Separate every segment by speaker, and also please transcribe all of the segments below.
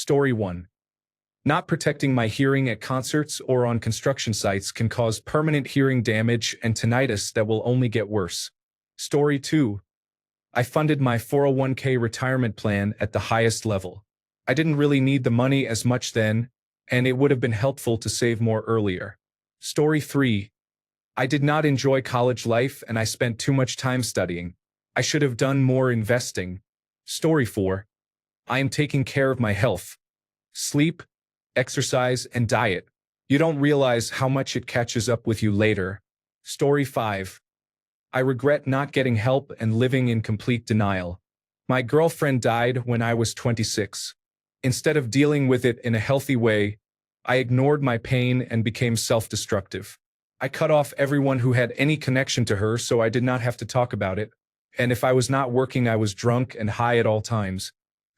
Speaker 1: Story 1. Not protecting my hearing at concerts or on construction sites can cause permanent hearing damage and tinnitus that will only get worse. Story 2. I funded my 401k retirement plan at the highest level. I didn't really need the money as much then, and it would have been helpful to save more earlier. Story 3. I did not enjoy college life and I spent too much time studying. I should have done more investing. Story 4. I am taking care of my health. Sleep, exercise, and diet. You don't realize how much it catches up with you later. Story 5. I regret not getting help and living in complete denial. My girlfriend died when I was 26. Instead of dealing with it in a healthy way, I ignored my pain and became self-destructive. I cut off everyone who had any connection to her so I did not have to talk about it, and if I was not working, I was drunk and high at all times.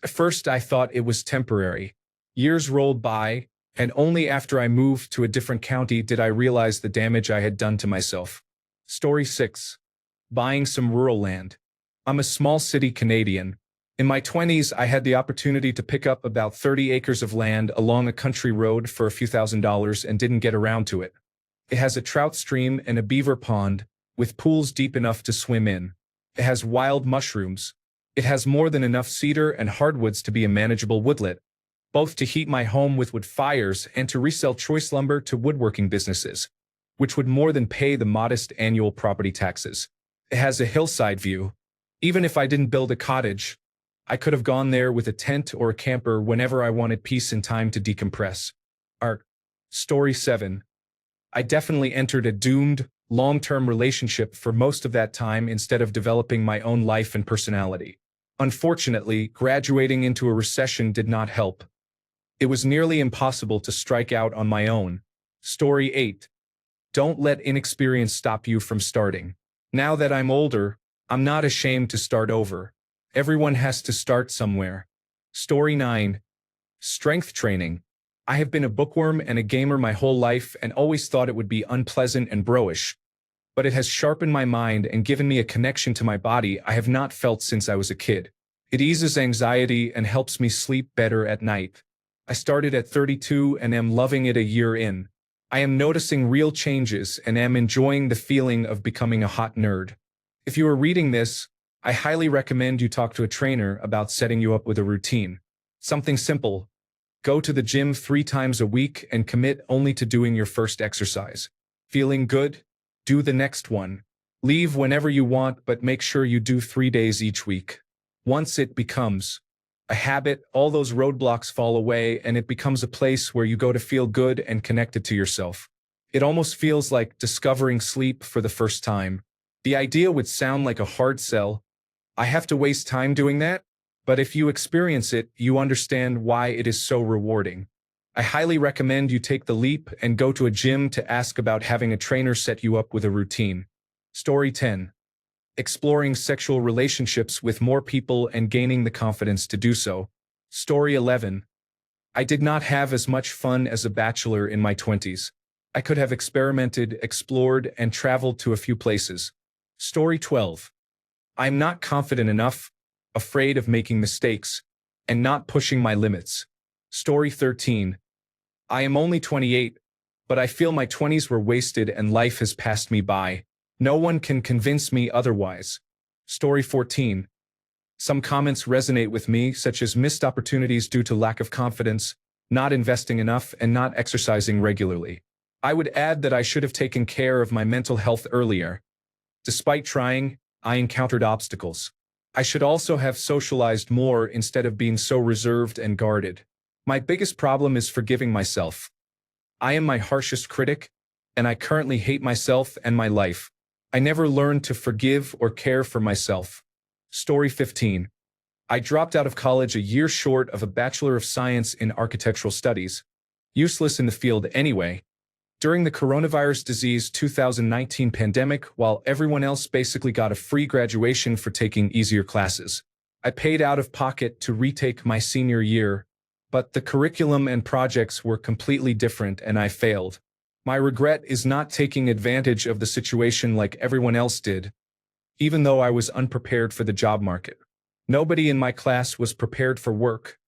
Speaker 1: At first, I thought it was temporary. Years rolled by, and only after I moved to a different county did I realize the damage I had done to myself. Story 6. Buying some rural land. I'm a small city Canadian. In my 20s, I had the opportunity to pick up about 30 acres of land along a country road for a few $1,000s and didn't get around to it. It has a trout stream and a beaver pond, with pools deep enough to swim in. It has wild mushrooms. It has more than enough cedar and hardwoods to be a manageable woodlot, both to heat my home with wood fires and to resell choice lumber to woodworking businesses, which would more than pay the modest annual property taxes. It has a hillside view. Even if I didn't build a cottage, I could have gone there with a tent or a camper whenever I wanted peace and time to decompress. Story 7. I definitely entered a doomed, long-term relationship for most of that time instead of developing my own life and personality. Unfortunately, graduating into a recession did not help. It was nearly impossible to strike out on my own. Story 8. Don't let inexperience stop you from starting. Now that I'm older, I'm not ashamed to start over. Everyone has to start somewhere. Story 9. Strength training. I have been a bookworm and a gamer my whole life and always thought it would be unpleasant and bro-ish. But it has sharpened my mind and given me a connection to my body I have not felt since I was a kid. It eases anxiety and helps me sleep better at night. I started at 32 and am loving it a year in. I am noticing real changes and am enjoying the feeling of becoming a hot nerd. If you are reading this, I highly recommend you talk to a trainer about setting you up with a routine. Something simple. Go to the gym 3 times a week and commit only to doing your first exercise. Feeling good? Do the next one. Leave whenever you want, but make sure you do 3 days each week. Once it becomes a habit, all those roadblocks fall away and it becomes a place where you go to feel good and connected to yourself. It almost feels like discovering sleep for the first time. The idea would sound like a hard sell. I have to waste time doing that? But if you experience it, you understand why it is so rewarding. I highly recommend you take the leap and go to a gym to ask about having a trainer set you up with a routine. Story 10. Exploring sexual relationships with more people and gaining the confidence to do so. Story 11. I did not have as much fun as a bachelor in my 20s. I could have experimented, explored, and traveled to a few places. Story 12. I'm not confident enough, afraid of making mistakes, and not pushing my limits. Story 13. I am only 28, but I feel my 20s were wasted and life has passed me by. No one can convince me otherwise. Story 14. Some comments resonate with me, such as missed opportunities due to lack of confidence, not investing enough, and not exercising regularly. I would add that I should have taken care of my mental health earlier. Despite trying, I encountered obstacles. I should also have socialized more instead of being so reserved and guarded. My biggest problem is forgiving myself. I am my harshest critic, and I currently hate myself and my life. I never learned to forgive or care for myself. Story 15. I dropped out of college a year short of a Bachelor of Science in Architectural Studies. Useless in the field anyway. During the coronavirus disease 2019 pandemic, while everyone else basically got a free graduation for taking easier classes, I paid out of pocket to retake my senior year, but the curriculum and projects were completely different and I failed. My regret is not taking advantage of the situation like everyone else did, even though I was unprepared for the job market. Nobody in my class was prepared for work.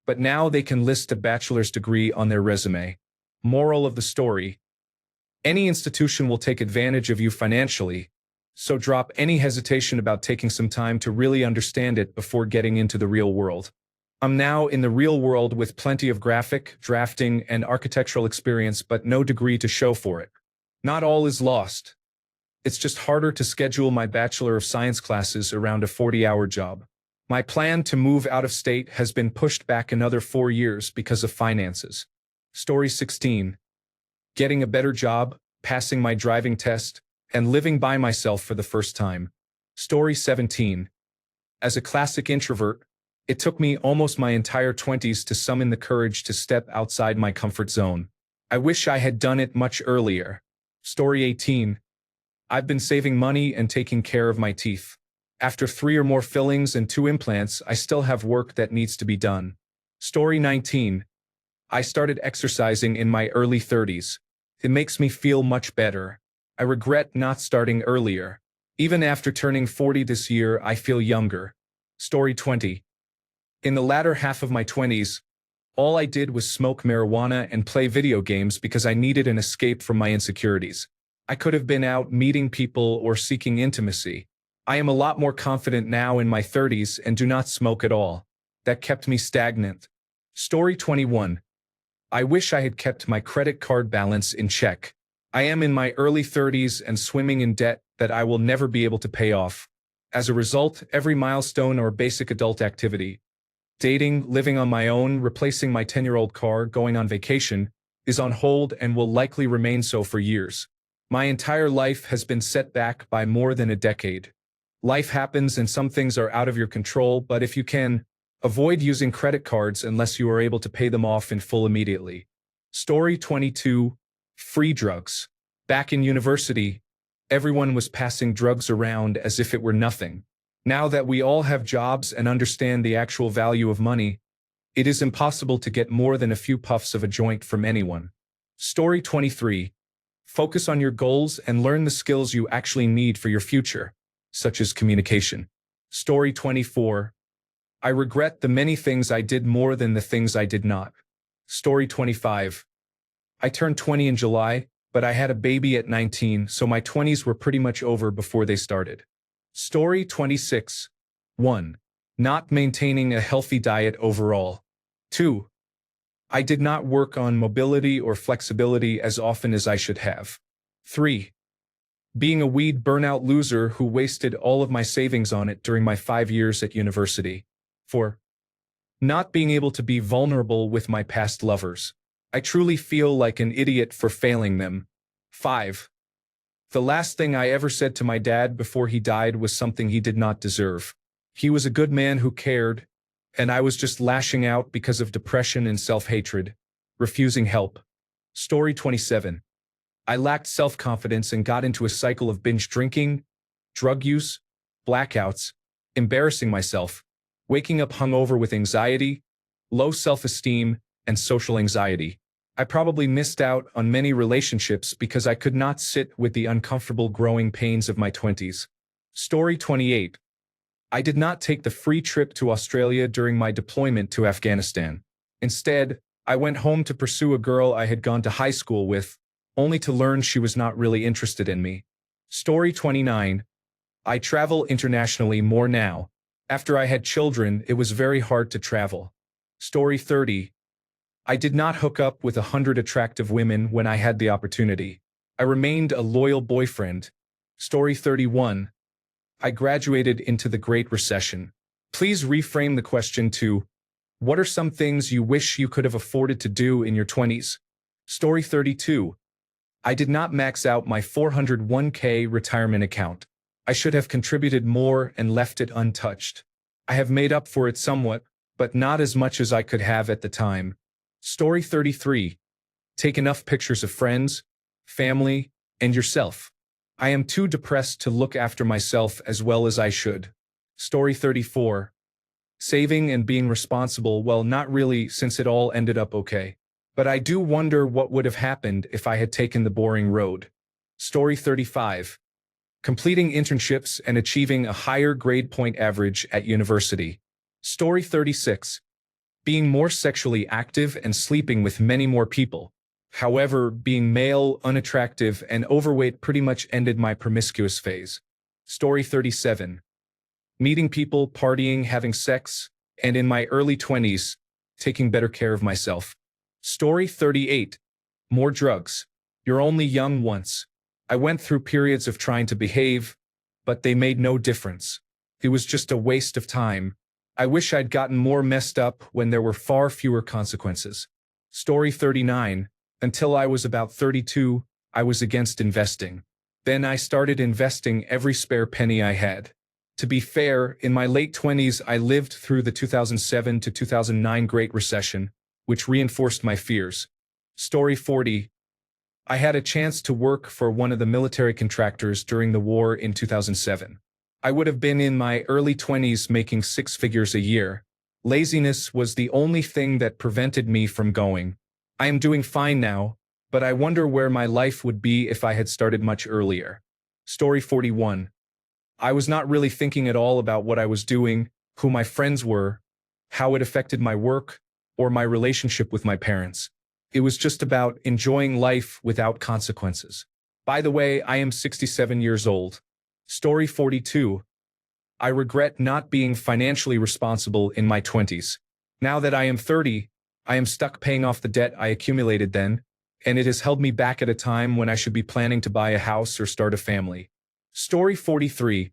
Speaker 1: but now they can list a bachelor's degree on their resume. Moral of the story: any institution will take advantage of you financially, so drop any hesitation about taking some time to really understand it before getting into the real world. I'm now in the real world with plenty of graphic, drafting, and architectural experience, but no degree to show for it. Not all is lost. It's just harder to schedule my Bachelor of Science classes around a 40-hour job. My plan to move out of state has been pushed back another 4 years because of finances. Story 16. Getting a better job, passing my driving test, and living by myself for the first time. Story 17. As a classic introvert, it took me almost my entire 20s to summon the courage to step outside my comfort zone. I wish I had done it much earlier. Story 18. I've been saving money and taking care of my teeth. After 3 or more fillings and 2 implants, I still have work that needs to be done. Story 19. I started exercising in my early 30s. It makes me feel much better. I regret not starting earlier. Even after turning 40 this year, I feel younger. Story 20. In the latter half of my 20s, all I did was smoke marijuana and play video games because I needed an escape from my insecurities. I could have been out meeting people or seeking intimacy. I am a lot more confident now in my 30s and do not smoke at all. That kept me stagnant. Story 21. I wish I had kept my credit card balance in check. I am in my early 30s and swimming in debt that I will never be able to pay off. As a result, every milestone or basic adult activity, dating, living on my own, replacing my 10-year-old car, going on vacation, is on hold and will likely remain so for years. My entire life has been set back by more than a decade. Life happens and some things are out of your control, but if you can, avoid using credit cards unless you are able to pay them off in full immediately. Story 22. Free drugs. Back in university, everyone was passing drugs around as if it were nothing. Now that we all have jobs and understand the actual value of money, it is impossible to get more than a few puffs of a joint from anyone. Story 23. Focus on your goals and learn the skills you actually need for your future, such as communication. Story 24. I regret the many things I did more than the things I did not. Story 25. I turned 20 in July, but I had a baby at 19, so my 20s were pretty much over before they started. Story 26. 1. Not maintaining a healthy diet overall. 2. I did not work on mobility or flexibility as often as I should have. 3. Being a weed burnout loser who wasted all of my savings on it during my 5 years at university. 4. Not being able to be vulnerable with my past lovers. I truly feel like an idiot for failing them. 5. The last thing I ever said to my dad before he died was something he did not deserve. He was a good man who cared, and I was just lashing out because of depression and self-hatred, refusing help. Story 27. I lacked self-confidence and got into a cycle of binge drinking, drug use, blackouts, embarrassing myself, waking up hungover with anxiety, low self-esteem, and social anxiety. I probably missed out on many relationships because I could not sit with the uncomfortable growing pains of my 20s. Story 28. I did not take the free trip to Australia during my deployment to Afghanistan. Instead, I went home to pursue a girl I had gone to high school with, only to learn she was not really interested in me. Story 29. I travel internationally more now. After I had children, it was very hard to travel. Story 30. I did not hook up with 100 attractive women when I had the opportunity. I remained a loyal boyfriend. Story 31. I graduated into the Great Recession. Please reframe the question to, what are some things you wish you could have afforded to do in your 20s? Story 32. I did not max out my 401k retirement account. I should have contributed more and left it untouched. I have made up for it somewhat, but not as much as I could have at the time. Story 33. Take enough pictures of friends, family, and yourself. I am too depressed to look after myself as well as I should. Story 34. Saving and being responsible, well, not really, since it all ended up okay. But I do wonder what would have happened if I had taken the boring road. Story 35. Completing internships and achieving a higher grade point average at university. Story 36. being more sexually active and sleeping with many more people. However, being male, unattractive, and overweight pretty much ended my promiscuous phase. Story 37. Meeting people, partying, having sex, and in my early 20s, taking better care of myself. Story 38. More drugs. You're only young once. I went through periods of trying to behave, but they made no difference. It was just a waste of time. I wish I'd gotten more messed up when there were far fewer consequences. Story 39. Until I was about 32, I was against investing. Then I started investing every spare penny I had. To be fair, in my late 20s, I lived through the 2007 to 2009 Great Recession, which reinforced my fears. Story 40. I had a chance to work for one of the military contractors during the war in 2007. I would have been in my early 20s making 6 figures a year. Laziness was the only thing that prevented me from going. I am doing fine now, but I wonder where my life would be if I had started much earlier. Story 41. I was not really thinking at all about what I was doing, who my friends were, how it affected my work, or my relationship with my parents. It was just about enjoying life without consequences. By the way, I am 67 years old. Story 42. I regret not being financially responsible in my 20s. Now that I am 30, I am stuck paying off the debt I accumulated then, and it has held me back at a time when I should be planning to buy a house or start a family. Story 43.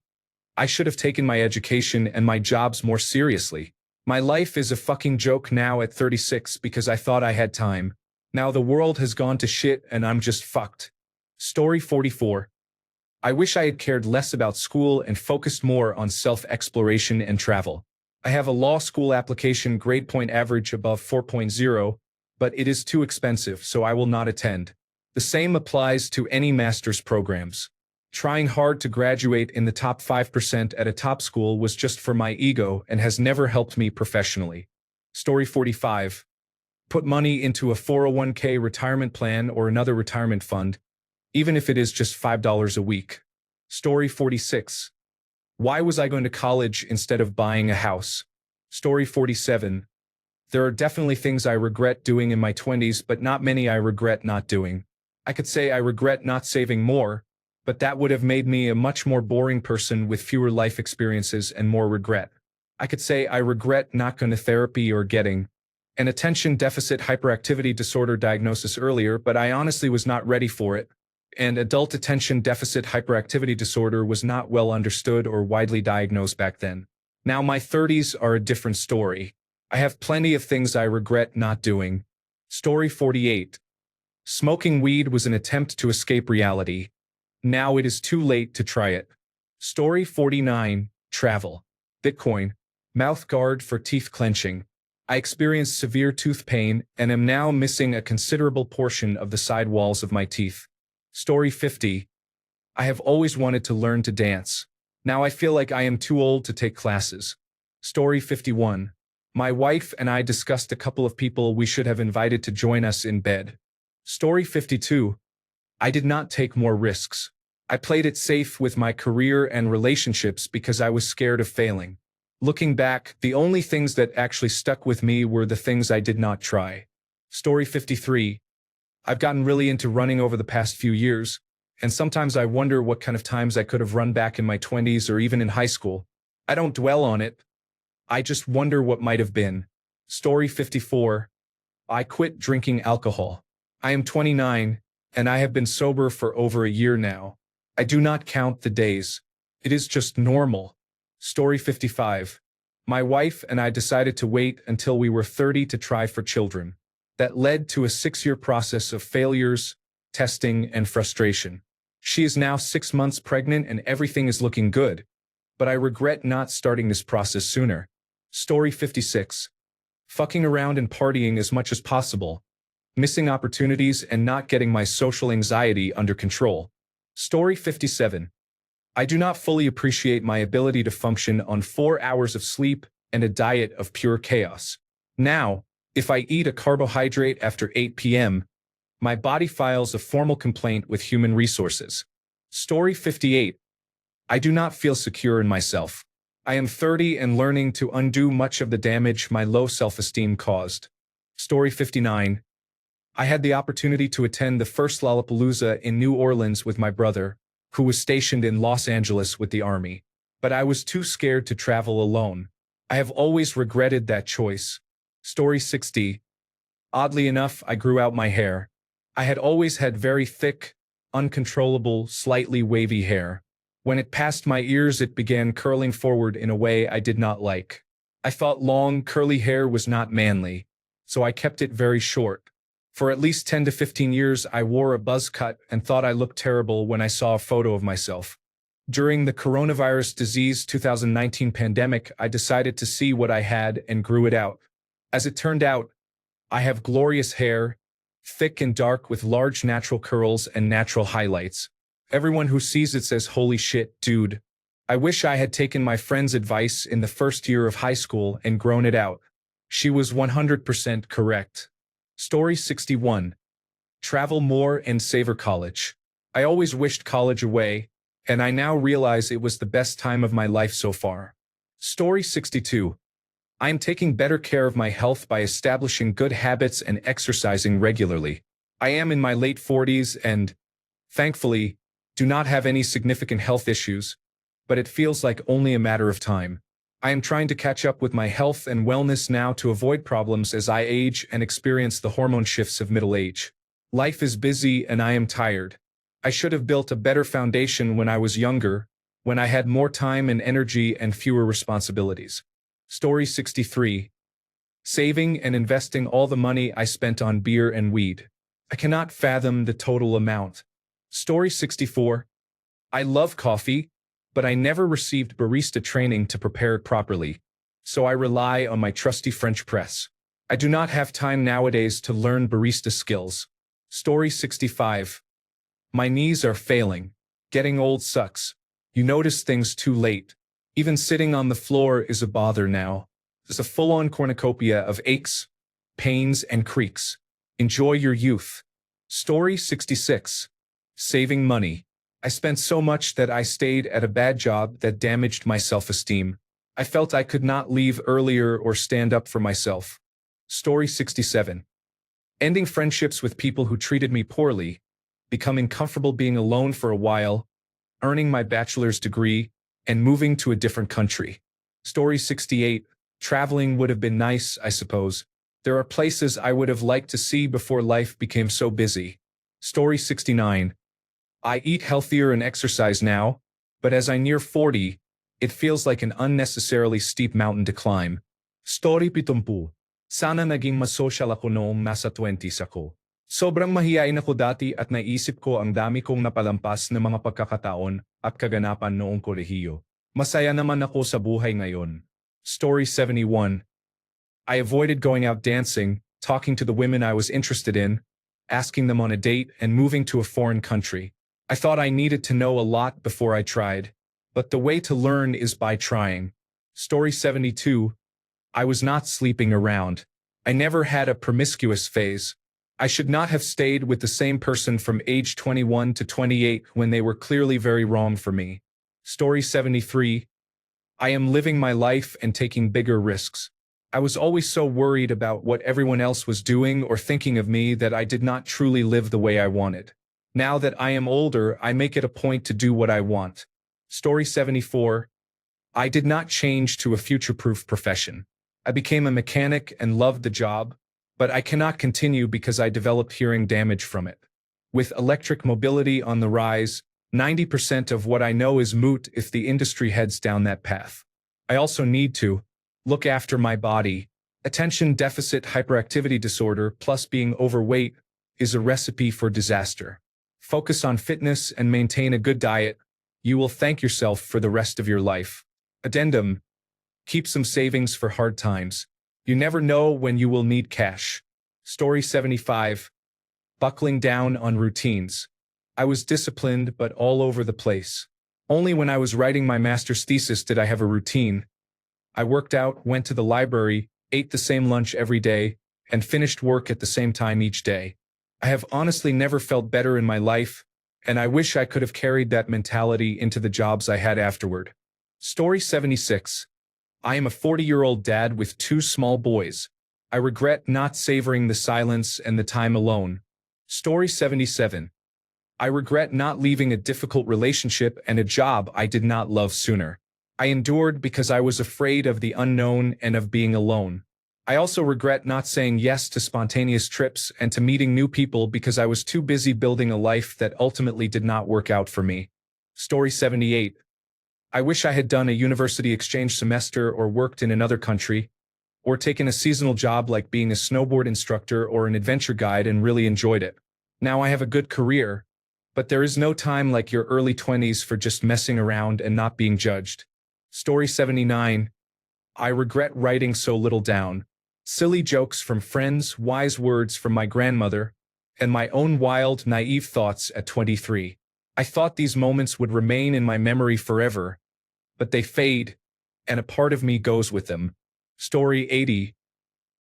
Speaker 1: I should have taken my education and my jobs more seriously. My life is a fucking joke now at 36 because I thought I had time. Now the world has gone to shit and I'm just fucked. Story 44. I wish I had cared less about school and focused more on self-exploration and travel. I have a law school application grade point average above 4.0, but it is too expensive, so I will not attend. The same applies to any master's programs. Trying hard to graduate in the top 5% at a top school was just for my ego and has never helped me professionally. Story 45. Put money into a 401k retirement plan or another retirement fund, even if it is just $5 a week. Story 46. Why was I going to college instead of buying a house? Story 47. There are definitely things I regret doing in my 20s, but not many I regret not doing. I could say I regret not saving more, but that would have made me a much more boring person with fewer life experiences and more regret. I could say I regret not going to therapy or getting an attention deficit hyperactivity disorder diagnosis earlier, but I honestly was not ready for it, and adult attention deficit hyperactivity disorder was not well understood or widely diagnosed back then. Now my 30s are a different story. I have plenty of things I regret not doing. Story 48. Smoking weed was an attempt to escape reality. Now it is too late to try it. Story 49. Travel. Bitcoin. Mouth guard for teeth clenching. I experienced severe tooth pain and am now missing a considerable portion of the side walls of my teeth. Story 50. I have always wanted to learn to dance. Now I feel like I am too old to take classes. Story 51. My wife and I discussed a couple of people we should have invited to join us in bed. Story 52. I did not take more risks. I played it safe with my career and relationships because I was scared of failing. Looking back, the only things that actually stuck with me were the things I did not try. Story 53. I've gotten really into running over the past few years, and sometimes I wonder what kind of times I could have run back in my 20s or even in high school. I don't dwell on it. I just wonder what might have been. Story 54. I quit drinking alcohol. I am 29, and I have been sober for over a year now. I do not count the days. It is just normal. Story 55. My wife and I decided to wait until we were 30 to try for children. That led to a 6-year process of failures, testing, and frustration. She is now 6 months pregnant and everything is looking good, but I regret not starting this process sooner. Story 56. Fucking around and partying as much as possible, missing opportunities and not getting my social anxiety under control. Story 57. I do not fully appreciate my ability to function on 4 hours of sleep and a diet of pure chaos. Now, if I eat a carbohydrate after 8 p.m., my body files a formal complaint with human resources. Story 58. I do not feel secure in myself. I am 30 and learning to undo much of the damage my low self-esteem caused. Story 59. I had the opportunity to attend the first Lollapalooza in New Orleans with my brother, who was stationed in Los Angeles with the Army. But I was too scared to travel alone. I have always regretted that choice. Story 60. Oddly enough, I grew out my hair. I had always had very thick, uncontrollable, slightly wavy hair. When it passed my ears, it began curling forward in a way I did not like. I thought long, curly hair was not manly, so I kept it very short. For at least 10 to 15 years, I wore a buzz cut and thought I looked terrible when I saw a photo of myself. During the coronavirus disease 2019 pandemic, I decided to see what I had and grew it out. As it turned out, I have glorious hair, thick and dark with large natural curls and natural highlights. Everyone who sees it says, "Holy shit, dude." I wish I had taken my friend's advice in the first year of high school and grown it out. She was 100% correct. Story 61. Travel more and savor college. I always wished college away, and I now realize it was the best time of my life so far. Story 62. I am taking better care of my health by establishing good habits and exercising regularly. I am in my late 40s and, thankfully, do not have any significant health issues, but it feels like only a matter of time. I am trying to catch up with my health and wellness now to avoid problems as I age and experience the hormone shifts of middle age. Life is busy and I am tired. I should have built a better foundation when I was younger, when I had more time and energy and fewer responsibilities. Story 63. Saving and investing all the money I spent on beer and weed. I cannot fathom the total amount. Story 64. I love coffee, but I never received barista training to prepare it properly, so I rely on my trusty French press. I do not have time nowadays to learn barista skills. Story 65. My knees are failing. Getting old sucks. You notice things too late. Even sitting on the floor is a bother now. There's a full-on cornucopia of aches, pains, and creaks. Enjoy your youth. Story 66. Saving money. I spent so much that I stayed at a bad job that damaged my self-esteem. I felt I could not leave earlier or stand up for myself. Story 67. Ending friendships with people who treated me poorly, becoming comfortable being alone for a while, earning my bachelor's degree, and moving to a different country. Story 68. Traveling would have been nice, I suppose. There are places I would have liked to see before life became so busy. Story 69. I eat healthier and exercise now, but as I near 40, it feels like an unnecessarily steep mountain to climb. Story 70. Sana naging mas social ako noong nasa 20s ako. Sobrang mahiyain ako dati at naisip ko ang dami kong napalampas na mga pagkakataon at kaganapan noong kolehiyo. Masaya naman ako sa buhay ngayon. Story 71. I avoided going out dancing, talking to the women I was interested in, asking them on a date, and moving to a foreign country. I thought I needed to know a lot before I tried, but the way to learn is by trying. Story 72. I was not sleeping around. I never had a promiscuous phase. I should not have stayed with the same person from age 21 to 28 when they were clearly very wrong for me. Story 73. I am living my life and taking bigger risks. I was always so worried about what everyone else was doing or thinking of me that I did not truly live the way I wanted. Now that I am older, I make it a point to do what I want. Story 74. I did not change to a future-proof profession. I became a mechanic and loved the job, but I cannot continue because I developed hearing damage from it. With electric mobility on the rise, 90% of what I know is moot if the industry heads down that path. I also need to look after my body. Attention deficit hyperactivity disorder plus being overweight is a recipe for disaster. Focus on fitness and maintain a good diet. You will thank yourself for the rest of your life. Addendum. Keep some savings for hard times. You never know when you will need cash. Story 75. Buckling down on routines. I was disciplined but all over the place. Only when I was writing my master's thesis did I have a routine. I worked out, went to the library, ate the same lunch every day, and finished work at the same time each day. I have honestly never felt better in my life, and I wish I could have carried that mentality into the jobs I had afterward. Story 76. I am a 40-year-old dad with two small boys. I regret not savoring the silence and the time alone. Story 77. I regret not leaving a difficult relationship and a job I did not love sooner. I endured because I was afraid of the unknown and of being alone. I also regret not saying yes to spontaneous trips and to meeting new people because I was too busy building a life that ultimately did not work out for me. Story 78. I wish I had done a university exchange semester or worked in another country, or taken a seasonal job like being a snowboard instructor or an adventure guide and really enjoyed it. Now I have a good career, but there is no time like your early 20s for just messing around and not being judged. Story 79. I regret writing so little down. Silly jokes from friends, wise words from my grandmother, and my own wild, naive thoughts at 23. I thought these moments would remain in my memory forever, but they fade, and a part of me goes with them. Story 80.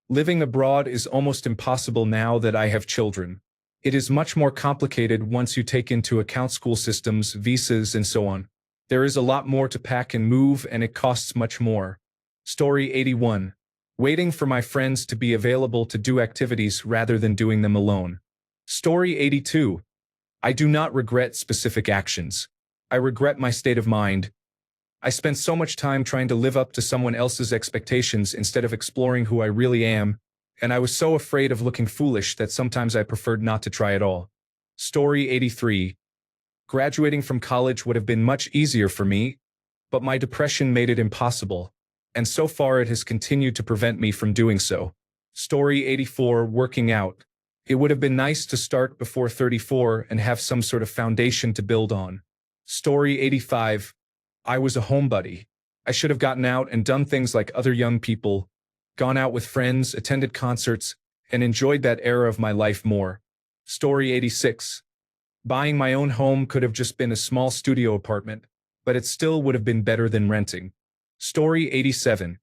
Speaker 1: Living abroad is almost impossible now that I have children. It is much more complicated once you take into account school systems, visas, and so on. There is a lot more to pack and move, and it costs much more. Story 81. Waiting for my friends to be available to do activities rather than doing them alone. Story 82. I do not regret specific actions. I regret my state of mind. I spent so much time trying to live up to someone else's expectations instead of exploring who I really am, and I was so afraid of looking foolish that sometimes I preferred not to try at all. Story 83. Graduating from college would have been much easier for me, but my depression made it impossible, and so far it has continued to prevent me from doing so. Story 84. Working out. It would have been nice to start before 34 and have some sort of foundation to build on. Story 85. I was a homebody. I should have gotten out and done things like other young people, gone out with friends, attended concerts, and enjoyed that era of my life more. Story 86. Buying my own home could have just been a small studio apartment, but it still would have been better than renting. Story 87.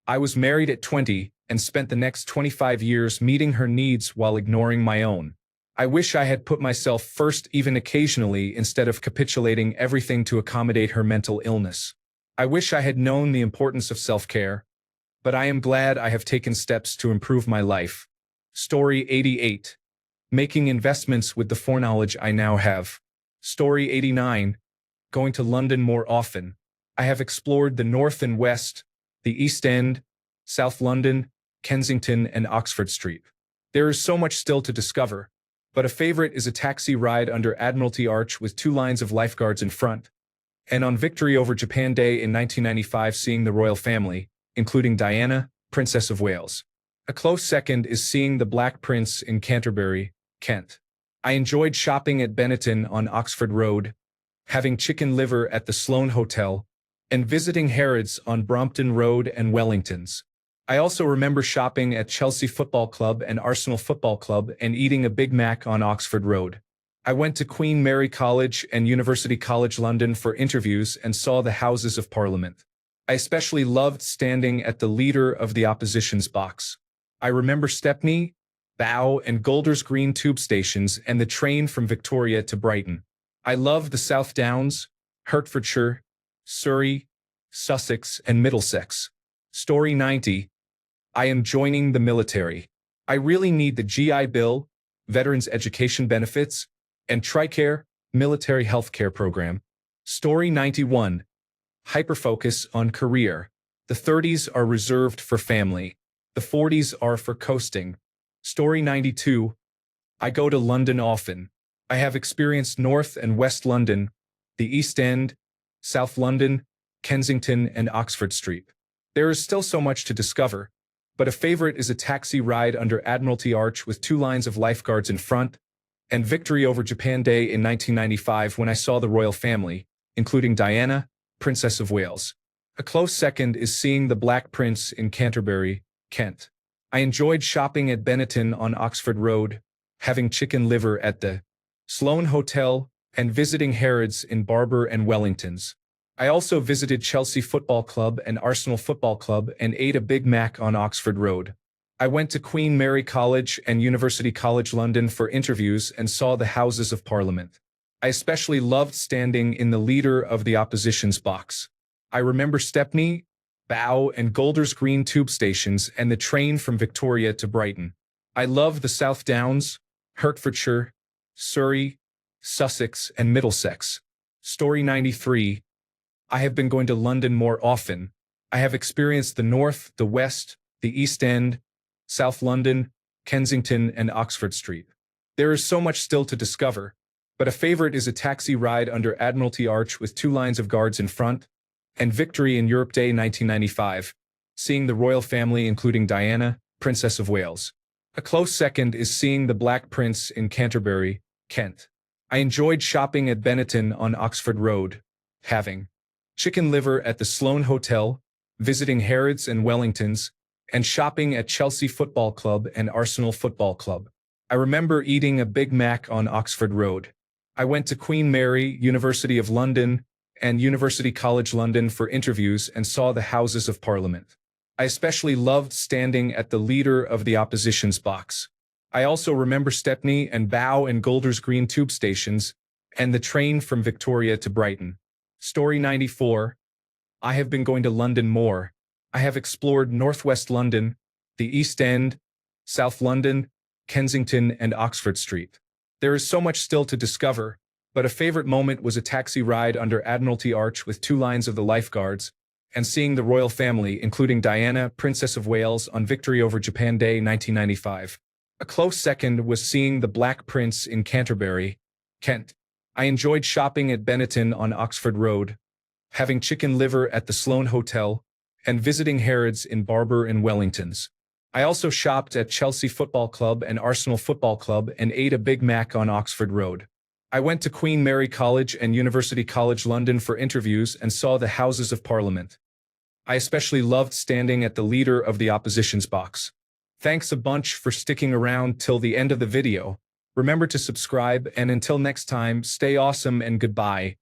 Speaker 1: I was married at 20 and spent the next 25 years meeting her needs while ignoring my own. I wish I had put myself first even occasionally instead of capitulating everything to accommodate her mental illness. I wish I had known the importance of self-care, but I am glad I have taken steps to improve my life. Story 88. Making investments with the foreknowledge I now have. Story 89. Going to London more often. I have explored the North and West, the East End, South London, Kensington, and Oxford Street. There is so much still to discover, but a favorite is a taxi ride under Admiralty Arch with 2 lines of lifeguards in front, and on Victory over Japan Day in 1995 seeing the royal family, including Diana, Princess of Wales. A close second is seeing the Black Prince in Canterbury, Kent. I enjoyed shopping at Benetton on Oxford Road, having chicken liver at the Sloane Hotel, and visiting Harrods on Brompton Road and Wellingtons. I also remember shopping at Chelsea Football Club and Arsenal Football Club and eating a Big Mac on Oxford Road. I went to Queen Mary College and University College London for interviews and saw the Houses of Parliament. I especially loved standing at the Leader of the Opposition's box. I remember Stepney, Bow, and Golders Green tube stations and the train from Victoria to Brighton. I loved the South Downs, Hertfordshire, Surrey, Sussex, and Middlesex. Story 90. I am joining the military. I really need the GI Bill, Veterans Education Benefits, and TRICARE, Military Healthcare Program. Story 91. Hyperfocus on career. The 30s are reserved for family. The 40s are for coasting. Story 92. I go to London often. I have experienced North and West London, the East End, South London, Kensington, and Oxford Street. There is still so much to discover, but a favorite is a taxi ride under Admiralty Arch with 2 lines of lifeguards in front, and Victory over Japan Day in 1995 when I saw the royal family, including Diana, Princess of Wales. A close second is seeing the Black Prince in Canterbury, Kent. I enjoyed shopping at Benetton on Oxford Road, having chicken liver at the Sloane Hotel, and visiting Harrods in Barber and Wellingtons. I also visited Chelsea Football Club and Arsenal Football Club and ate a Big Mac on Oxford Road. I went to Queen Mary College and University College London for interviews and saw the Houses of Parliament. I especially loved standing in the Leader of the Opposition's box. I remember Stepney, Bow, and Golders Green tube stations and the train from Victoria to Brighton. I love the South Downs, Hertfordshire, Surrey, Sussex, and Middlesex. Story 93. I have been going to London more often. I have experienced the North, the West, the East End, South London, Kensington, and Oxford Street. There is so much still to discover, but a favorite is a taxi ride under Admiralty Arch with 2 lines of guards in front, and Victory in Europe Day 1995, seeing the royal family including Diana, Princess of Wales. A close second is seeing the Black Prince in Canterbury, Kent. I enjoyed shopping at Benetton on Oxford Road, having chicken liver at the Sloane Hotel, visiting Harrods and Wellingtons, and shopping at Chelsea Football Club and Arsenal Football Club. I remember eating a Big Mac on Oxford Road. I went to Queen Mary, University of London, and University College London for interviews and saw the Houses of Parliament. I especially loved standing at the Leader of the Opposition's box. I also remember Stepney and Bow and Golders Green tube stations and the train from Victoria to Brighton. Story 94. I have been going to London more. I have explored Northwest London, the East End, South London, Kensington, and Oxford Street. There is so much still to discover, but a favorite moment was a taxi ride under Admiralty Arch with 2 lines of the lifeguards, and seeing the royal family, including Diana, Princess of Wales, on Victory over Japan Day 1995. A close second was seeing the Black Prince in Canterbury, Kent. I enjoyed shopping at Benetton on Oxford Road, having chicken liver at the Sloane Hotel, and visiting Harrods in Barber and Wellingtons. I also shopped at Chelsea Football Club and Arsenal Football Club and ate a Big Mac on Oxford Road. I went to Queen Mary College and University College London for interviews and saw the Houses of Parliament. I especially loved standing at the Leader of the Opposition's box. Thanks a bunch for sticking around till the end of the video. Remember to subscribe, and until next time, stay awesome and goodbye.